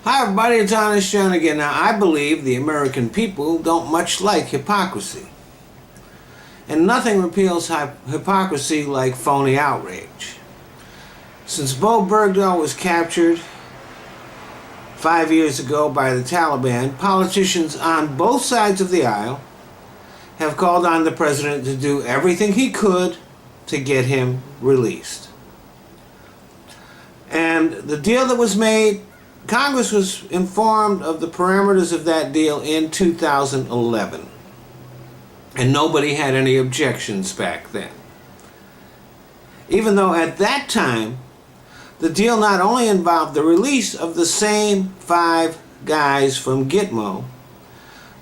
Hi everybody, it's Honest John again. Now I believe the American people don't much like hypocrisy. And nothing repeals hypocrisy like phony outrage. Since Bo Bergdahl was captured 5 years ago by the Taliban, politicians on both sides of the aisle have called on the president to do everything he could to get him released. And the deal that was made, Congress was informed of the parameters of that deal in 2011. And nobody had any objections back then. Even though at that time, the deal not only involved the release of the same 5 guys from Gitmo,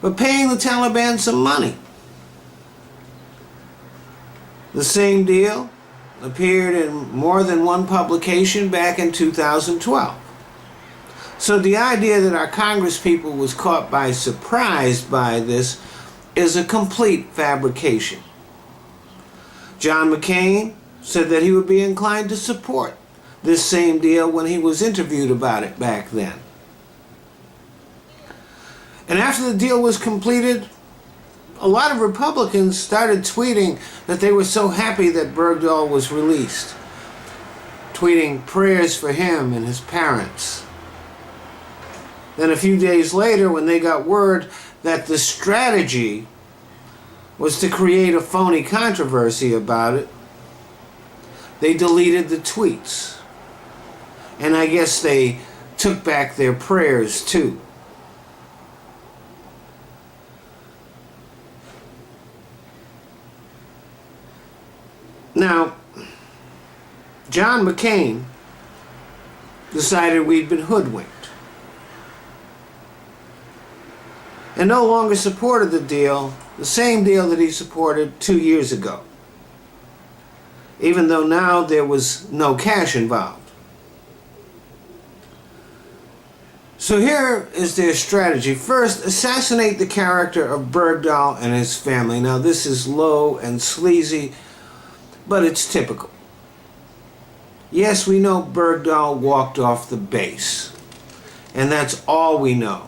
but paying the Taliban some money. The same deal appeared in more than one publication back in 2012. So the idea that our congresspeople was caught by surprise by this is a complete fabrication. John McCain said that he would be inclined to support this same deal when he was interviewed about it back then. And after the deal was completed, a lot of Republicans started tweeting that they were so happy that Bergdahl was released, tweeting prayers for him and his parents. Then a few days later, when they got word that the strategy was to create a phony controversy about it, they deleted the tweets. And I guess they took back their prayers too. Now, John McCain decided we'd been hoodwinked and no longer supported the deal, the same deal that he supported 2 years ago, even though now there was no cash involved. So here is their strategy. First, assassinate the character of Bergdahl and his family. Now this is low and sleazy, but it's typical. Yes, we know Bergdahl walked off the base, and that's all we know.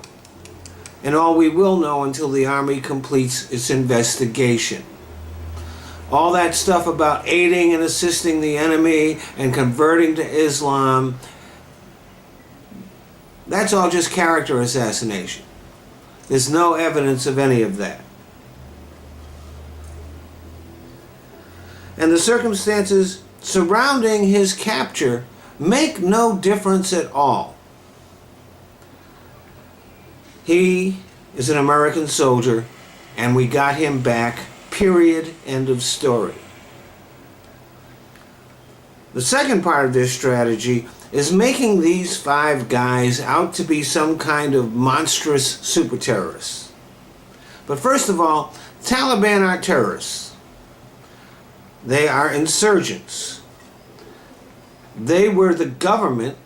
And all we will know until the Army completes its investigation. All that stuff about aiding and assisting the enemy and converting to Islam, that's all just character assassination. There's no evidence of any of that. And the circumstances surrounding his capture make no difference at all. He is an American soldier, and we got him back, period, end of story. The second part of this strategy is making these 5 guys out to be some kind of monstrous super terrorists. But first of all, Taliban are terrorists. They are insurgents. They were the government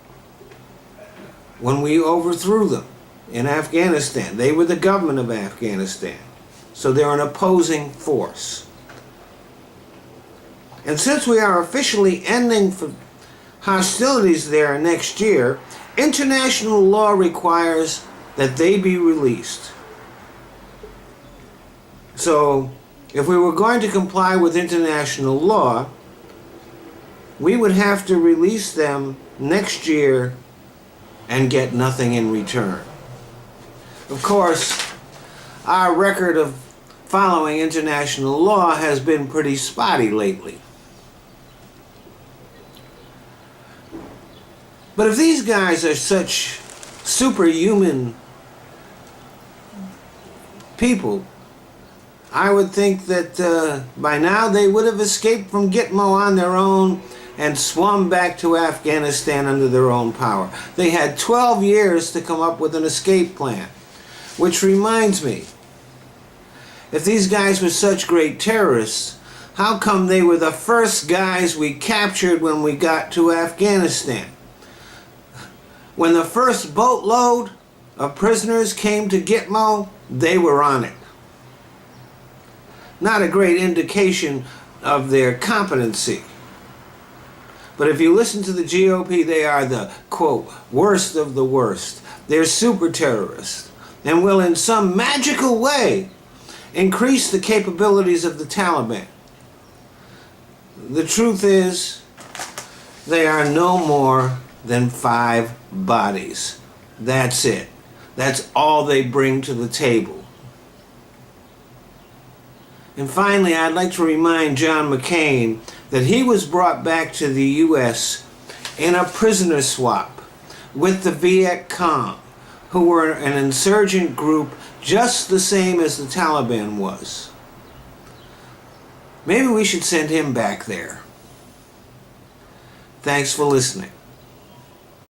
when we overthrew them in Afghanistan. They were the government of Afghanistan. So they're an opposing force. And since we are officially ending hostilities there next year, international law requires that they be released. So if we were going to comply with international law, we would have to release them next year and get nothing in return. Of course, our record of following international law has been pretty spotty lately. But if these guys are such superhuman people, I would think that by now they would have escaped from Gitmo on their own and swum back to Afghanistan under their own power. They had 12 years to come up with an escape plan. Which reminds me, if these guys were such great terrorists, how come they were the first guys we captured when we got to Afghanistan? When the first boatload of prisoners came to Gitmo, they were on it. Not a great indication of their competency. But if you listen to the GOP, they are the, quote, worst of the worst. They're super terrorists and will in some magical way increase the capabilities of the Taliban. The truth is, they are no more than 5 bodies. That's it. That's all they bring to the table. And finally, I'd like to remind John McCain that he was brought back to the U.S. in a prisoner swap with the Viet Cong, who were an insurgent group just the same as the Taliban was. Maybe we should send him back there. Thanks for listening.